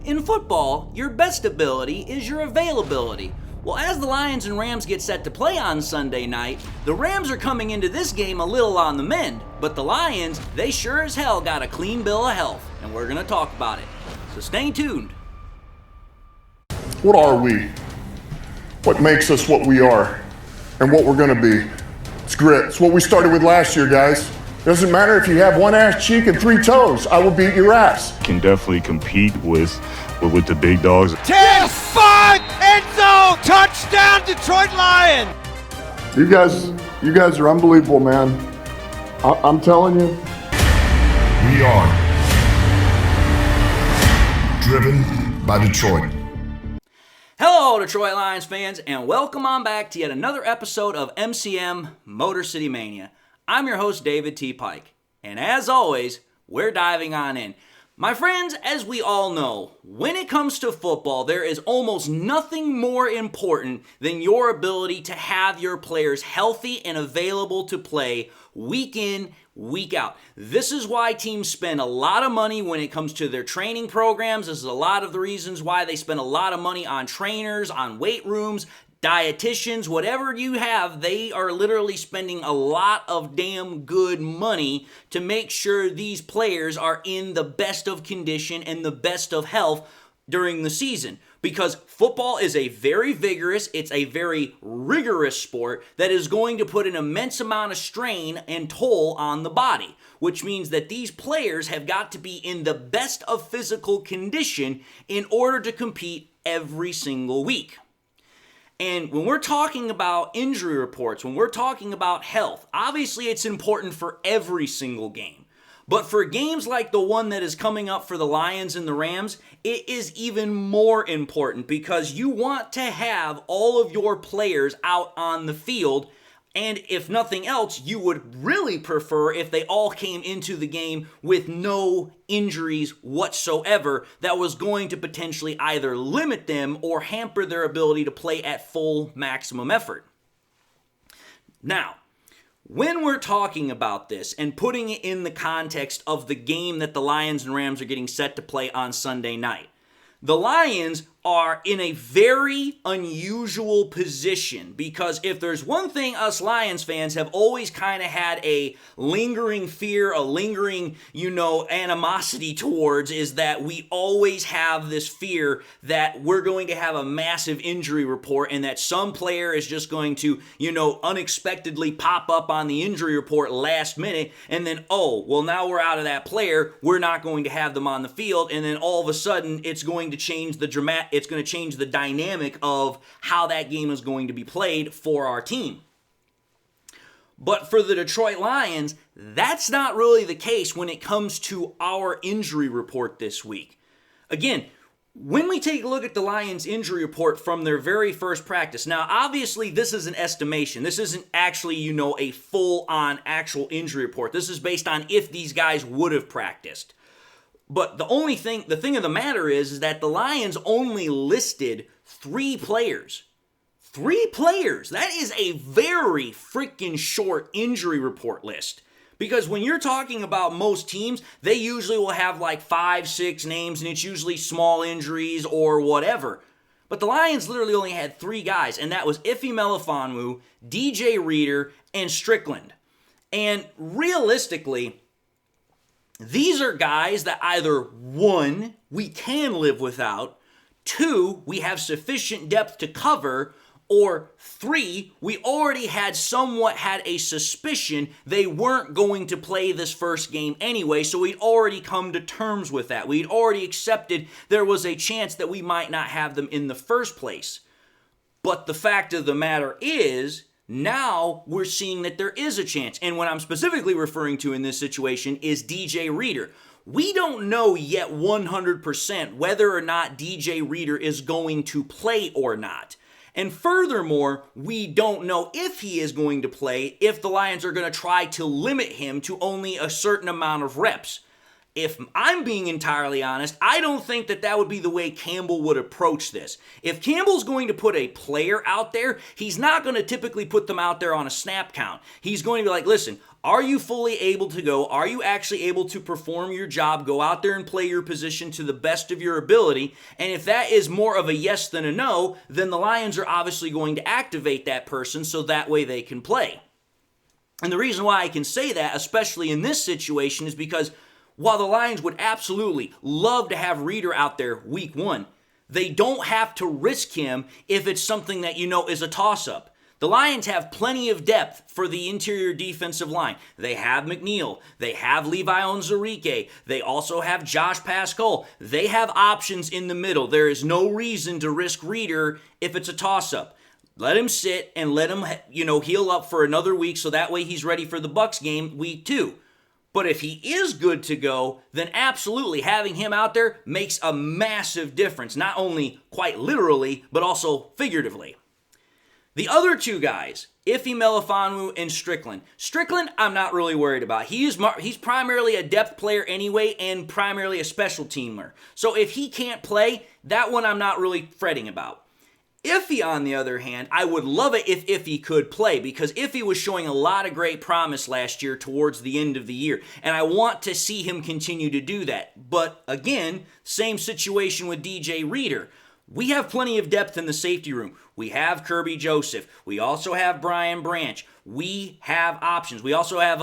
In football, your best ability is your availability. Well, as the Lions and Rams get set to play on Sunday night, the Rams are coming into this game a little on the mend, but the Lions, they sure as hell got a clean bill of health, and we're going to talk about it. So stay tuned. What are we? What makes us what we are and what we're going to be? It's grit. It's what we started with last year, guys. It doesn't matter if you have one ass cheek and three toes. I will beat your ass. Can definitely compete with the big dogs. 10-5 end zone touchdown Detroit Lions. You guys are unbelievable, man. I'm telling you. We are driven by Detroit. Hello, Detroit Lions fans, and welcome on back to yet another episode of MCM Motor City Mania. I'm your host, David T. Pike, and as always, we're diving on in. My friends, as we all know, when it comes to football, there is almost nothing more important than your ability to have your players healthy and available to play week in, week out. This is why teams spend a lot of money when it comes to their training programs. This is a lot of the reasons why they spend a lot of money on trainers, on weight rooms, dietitians, whatever you have. They are literally spending a lot of damn good money to make sure these players are in the best of condition and the best of health during the season. Because football is a very vigorous, it's a very rigorous sport that is going to put an immense amount of strain and toll on the body, which means that these players have got to be in the best of physical condition in order to compete every single week. And when we're talking about injury reports, when we're talking about health, obviously it's important for every single game. But for games like the one that is coming up for the Lions and the Rams, it is even more important because you want to have all of your players out on the field. And if nothing else, you would really prefer if they all came into the game with no injuries whatsoever that was going to potentially either limit them or hamper their ability to play at full maximum effort. Now, when we're talking about this and putting it in the context of the game that the Lions and Rams are getting set to play on Sunday night, the Lions are in a very unusual position because if there's one thing us Lions fans have always kind of had a lingering fear, a lingering, animosity towards is that we always have this fear that we're going to have a massive injury report and that some player is just going to, unexpectedly pop up on the injury report last minute and then, now we're out of that player, we're not going to have them on the field, and then all of a sudden it's going to change it's going to change the dynamic of how that game is going to be played for our team. But for the Detroit Lions, that's not really the case when it comes to our injury report this week. Again, when we take a look at the Lions injury report from their very first practice, now obviously this is an estimation. This isn't actually, a full-on actual injury report. This is based on if these guys would have practiced. But the thing of the matter is that the Lions only listed 3 players. 3 players. That is a very freaking short injury report list. Because when you're talking about most teams, they usually will have like 5, 6 names, and it's usually small injuries or whatever. But the Lions literally only had 3 guys, and that was Ife Melifonwu, DJ Reader, and Strickland. And realistically, these are guys that either 1, we can live without, 2, we have sufficient depth to cover, or 3, we already had a suspicion they weren't going to play this first game anyway, so we'd already come to terms with that. We'd already accepted there was a chance that we might not have them in the first place. But the fact of the matter is, now we're seeing that there is a chance. And what I'm specifically referring to in this situation is DJ Reader. We don't know yet 100% whether or not DJ Reader is going to play or not. And furthermore, we don't know if he is going to play, if the Lions are going to try to limit him to only a certain amount of reps. If I'm being entirely honest, I don't think that would be the way Campbell would approach this. If Campbell's going to put a player out there, he's not going to typically put them out there on a snap count. He's going to be like, listen, are you fully able to go? Are you actually able to perform your job? Go out there and play your position to the best of your ability. And if that is more of a yes than a no, then the Lions are obviously going to activate that person so that way they can play. And the reason why I can say that, especially in this situation, is because while the Lions would absolutely love to have Reader out there week 1, they don't have to risk him if it's something that you know is a toss-up. The Lions have plenty of depth for the interior defensive line. They have McNeil. They have Levi Onwuzurike. They also have Josh Pascal. They have options in the middle. There is no reason to risk Reader if it's a toss-up. Let him sit and let him, heal up for another week so that way he's ready for the Bucs game week 2. But if he is good to go, then absolutely having him out there makes a massive difference, not only quite literally, but also figuratively. The other two guys, Ife Melifonwu and Strickland. Strickland, I'm not really worried about. He's primarily a depth player anyway and primarily a special teamer. So if he can't play, that one I'm not really fretting about. Ife, on the other hand, I would love it if Ife could play because Ife was showing a lot of great promise last year towards the end of the year, and I want to see him continue to do that. But again, same situation with DJ Reader. We have plenty of depth in the safety room. We have Kirby Joseph. We also have Brian Branch. We have options. We also have,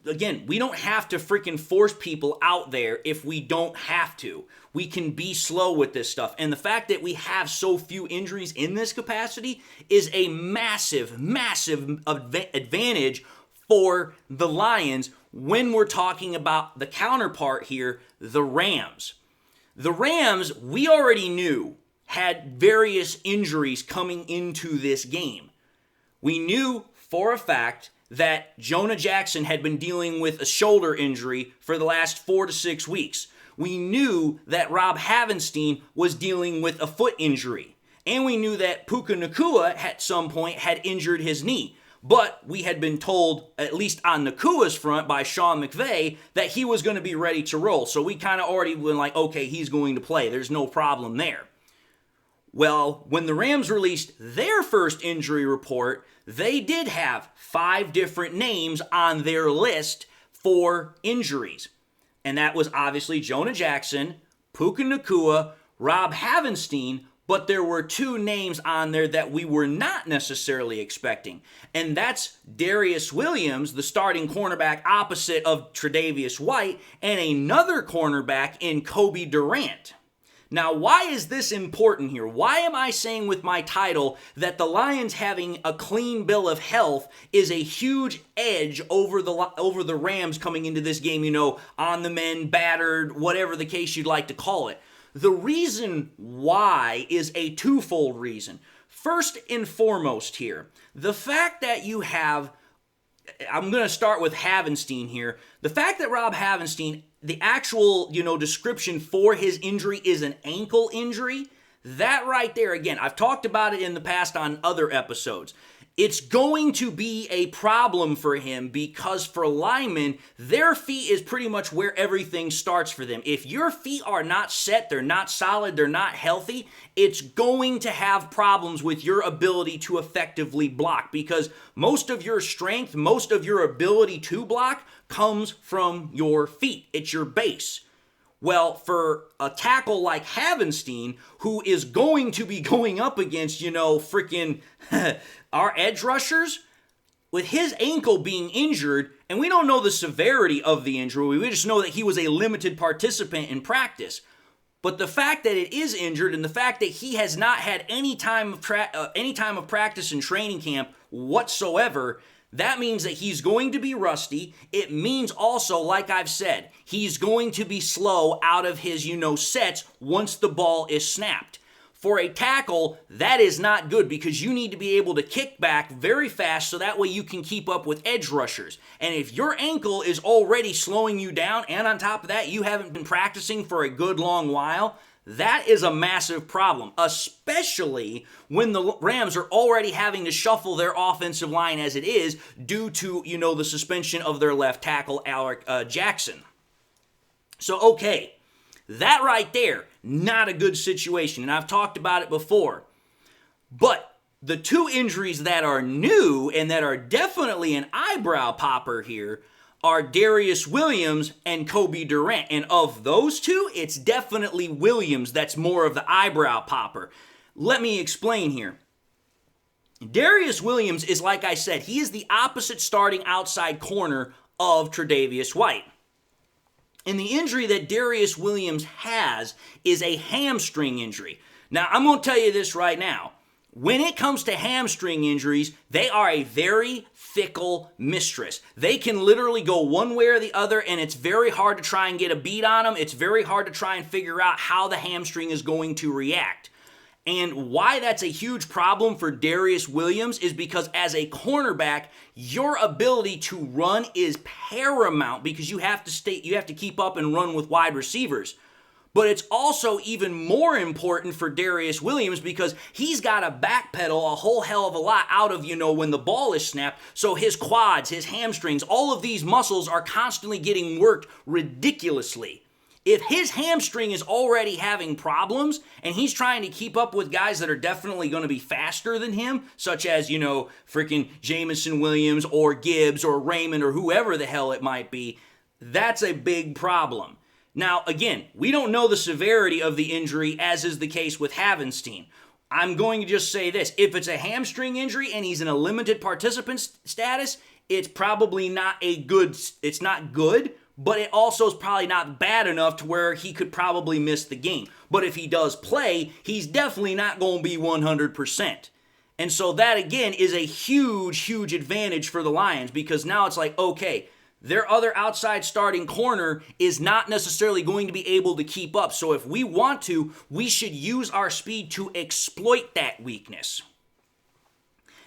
we don't have to freaking force people out there if we don't have to. We can be slow with this stuff. And the fact that we have so few injuries in this capacity is a massive, massive advantage for the Lions when we're talking about the counterpart here, the Rams. The Rams, we already knew, had various injuries coming into this game. We knew for a fact that Jonah Jackson had been dealing with a shoulder injury for the last 4 to 6 weeks. We knew that Rob Havenstein was dealing with a foot injury. And we knew that Puka Nacua at some point had injured his knee. But we had been told, at least on Nakua's front by Sean McVay, that he was going to be ready to roll. So we kind of already went like, okay, he's going to play. There's no problem there. Well, when the Rams released their first injury report, they did have 5 different names on their list for injuries. And that was obviously Jonah Jackson, Puka Nacua, Rob Havenstein, but there were 2 names on there that we were not necessarily expecting. And that's Darius Williams, the starting cornerback opposite of Tre'Davious White, and another cornerback in Kobe Durant. Now, why is this important here? Why am I saying with my title that the Lions having a clean bill of health is a huge edge over the Rams coming into this game, on the men, battered, whatever the case you'd like to call it? The reason why is a twofold reason. First and foremost here, the fact that you have, I'm going to start with Havenstein here. The fact that Rob Havenstein, the actual, description for his injury is an ankle injury, that right there, again, I've talked about it in the past on other episodes. It's going to be a problem for him because for linemen, their feet is pretty much where everything starts for them. If your feet are not set, they're not solid, they're not healthy, it's going to have problems with your ability to effectively block because most of your strength, most of your ability to block comes from your feet. It's your base. Well, for a tackle like Havenstein, who is going to be going up against, freaking our edge rushers, with his ankle being injured, and we don't know the severity of the injury, we just know that he was a limited participant in practice. But the fact that it is injured and the fact that he has not had any time of practice in training camp whatsoever, that means that he's going to be rusty. It means also, like I've said, he's going to be slow out of his, sets once the ball is snapped. For a tackle, that is not good because you need to be able to kick back very fast so that way you can keep up with edge rushers. And if your ankle is already slowing you down and on top of that you haven't been practicing for a good long while, that is a massive problem, especially when the Rams are already having to shuffle their offensive line as it is due to, the suspension of their left tackle, Alec Jackson. So, okay, that right there, not a good situation, and I've talked about it before. But the two injuries that are new and that are definitely an eyebrow popper here are Darius Williams and Kobe Durant. And of those two, it's definitely Williams that's more of the eyebrow popper. Let me explain here. Darius Williams is, like I said, he is the opposite starting outside corner of Tre'Davious White. And the injury that Darius Williams has is a hamstring injury. Now, I'm going to tell you this right now. When it comes to hamstring injuries, they are a very fickle mistress. They can literally go one way or the other, and it's very hard to try and get a beat on them. It's very hard to try and figure out how the hamstring is going to react. And why that's a huge problem for Darius Williams is because as a cornerback, your ability to run is paramount because you have to keep up and run with wide receivers. But it's also even more important for Darius Williams because he's got to backpedal a whole hell of a lot out of, when the ball is snapped. So his quads, his hamstrings, all of these muscles are constantly getting worked ridiculously. If his hamstring is already having problems and he's trying to keep up with guys that are definitely going to be faster than him, such as, freaking Jamison Williams or Gibbs or Raymond or whoever the hell it might be, that's a big problem. Now, again, we don't know the severity of the injury, as is the case with Havenstein. I'm going to just say this. If it's a hamstring injury and he's in a limited participant status, it's probably not good, but it also is probably not bad enough to where he could probably miss the game. But if he does play, he's definitely not going to be 100%. And so that, again, is a huge, huge advantage for the Lions because now it's like, okay, their other outside starting corner is not necessarily going to be able to keep up. So if we want to, we should use our speed to exploit that weakness.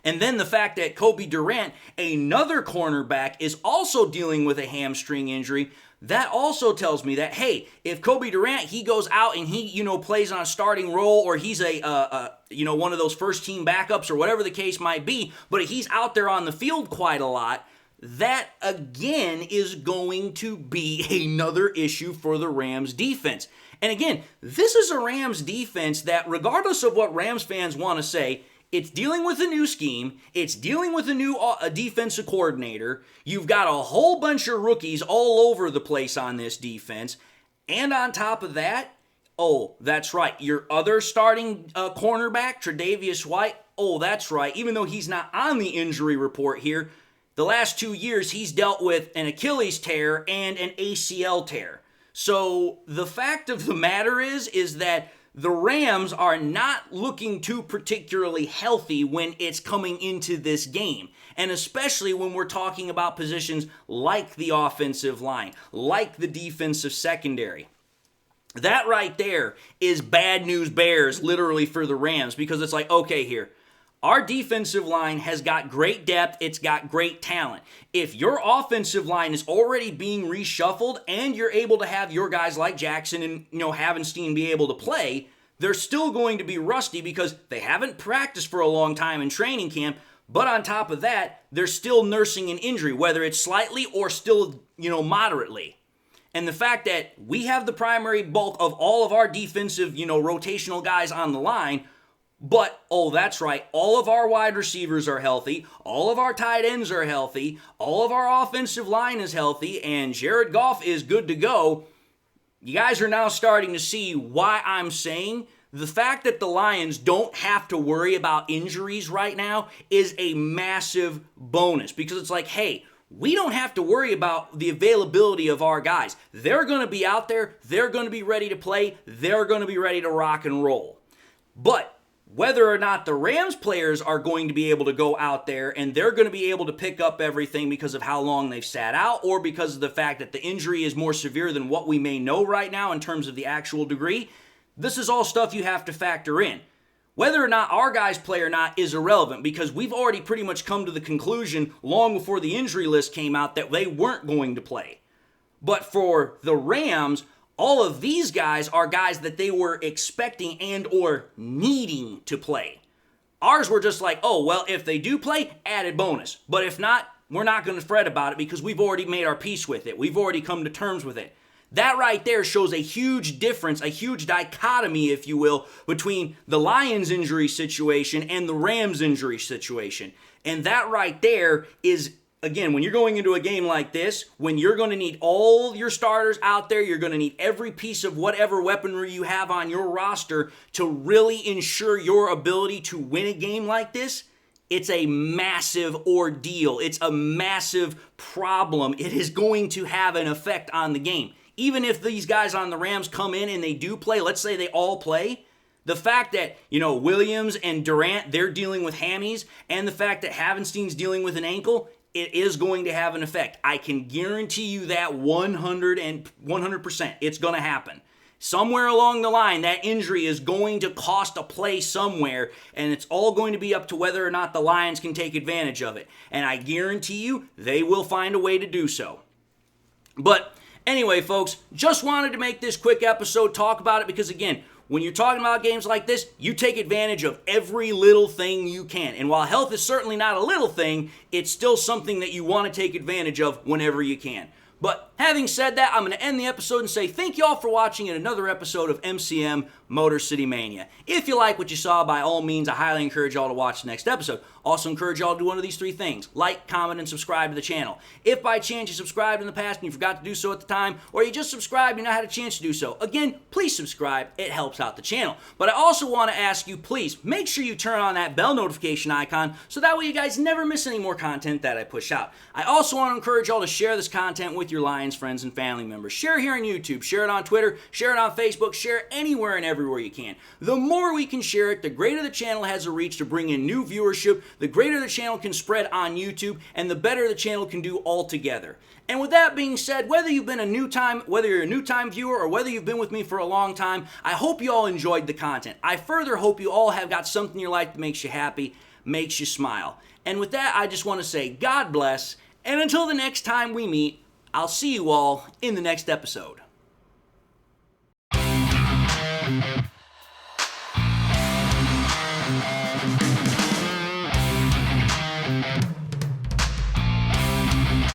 And then the fact that Kobe Durant, another cornerback, is also dealing with a hamstring injury, that also tells me that, hey, if Kobe Durant, he goes out and he, plays on a starting role or he's one of those first team backups or whatever the case might be, but he's out there on the field quite a lot, that, again, is going to be another issue for the Rams defense. And again, this is a Rams defense that, regardless of what Rams fans want to say, it's dealing with a new scheme. It's dealing with a new defensive coordinator. You've got a whole bunch of rookies all over the place on this defense. And on top of that, oh, that's right, your other starting cornerback, Tre'Davious White, oh, that's right, even though he's not on the injury report here, the last 2 years, he's dealt with an Achilles tear and an ACL tear. So the fact of the matter is that the Rams are not looking too particularly healthy when it's coming into this game. And especially when we're talking about positions like the offensive line, like the defensive secondary. That right there is bad news bears, literally, for the Rams, because it's like, okay, here, our defensive line has got great depth. It's got great talent. If your offensive line is already being reshuffled and you're able to have your guys like Jackson and, Havenstein be able to play, they're still going to be rusty because they haven't practiced for a long time in training camp. But on top of that, they're still nursing an injury, whether it's slightly or still, moderately. And the fact that we have the primary bulk of all of our defensive, rotational guys on the line, but, oh, that's right, all of our wide receivers are healthy, all of our tight ends are healthy, all of our offensive line is healthy, and Jared Goff is good to go. You guys are now starting to see why I'm saying the fact that the Lions don't have to worry about injuries right now is a massive bonus, because it's like, hey, we don't have to worry about the availability of our guys. They're going to be out there, they're going to be ready to play, they're going to be ready to rock and roll. But whether or not the Rams players are going to be able to go out there and they're going to be able to pick up everything because of how long they've sat out or because of the fact that the injury is more severe than what we may know right now in terms of the actual degree, this is all stuff you have to factor in. Whether or not our guys play or not is irrelevant because we've already pretty much come to the conclusion long before the injury list came out that they weren't going to play. But for the Rams, all of these guys are guys that they were expecting and or needing to play. Ours were just like, oh, well, if they do play, added bonus. But if not, we're not going to fret about it because we've already made our peace with it. We've already come to terms with it. That right there shows a huge difference, a huge dichotomy, if you will, between the Lions injury situation and the Rams injury situation. And that right there is, again, when you're going into a game like this, when you're going to need all your starters out there, you're going to need every piece of whatever weaponry you have on your roster to really ensure your ability to win a game like this. It's a massive ordeal. It's a massive problem. It is going to have an effect on the game. Even if these guys on the Rams come in and they do play, let's say they all play, the fact that, Williams and Durant, they're dealing with hammies, and the fact that Havenstein's dealing with an ankle, it is going to have an effect. I can guarantee you that 100%. It's going to happen. Somewhere along the line, that injury is going to cost a play somewhere, and it's all going to be up to whether or not the Lions can take advantage of it. And I guarantee you, they will find a way to do so. But anyway, folks, just wanted to make this quick episode, talk about it, because again, when you're talking about games like this, you take advantage of every little thing you can. And while health is certainly not a little thing, it's still something that you want to take advantage of whenever you can. But having said that, I'm going to end the episode and say thank you all for watching another episode of MCM Motor City Mania. If you like what you saw, by all means, I highly encourage y'all to watch the next episode. Also encourage y'all to do one of these three things: like, comment, and subscribe to the channel. If by chance you subscribed in the past and you forgot to do so at the time, or you just subscribed and you not had a chance to do so, again, please subscribe. It helps out the channel. But I also want to ask you, please, make sure you turn on that bell notification icon so that way you guys never miss any more content that I push out. I also want to encourage y'all to share this content with your Lions friends and family members. Share here on YouTube, share it on Twitter, share it on Facebook, share it anywhere and everywhere you can. The more we can share it, the greater the channel has a reach to bring in new viewership, the greater the channel can spread on YouTube, and the better the channel can do altogether. And with that being said, whether you're a new time viewer or whether you've been with me for a long time, I hope you all enjoyed the content. I further hope you all have got something in your life that makes you happy, makes you smile. And with that, I just want to say God bless, and until the next time we meet, I'll see you all in the next episode.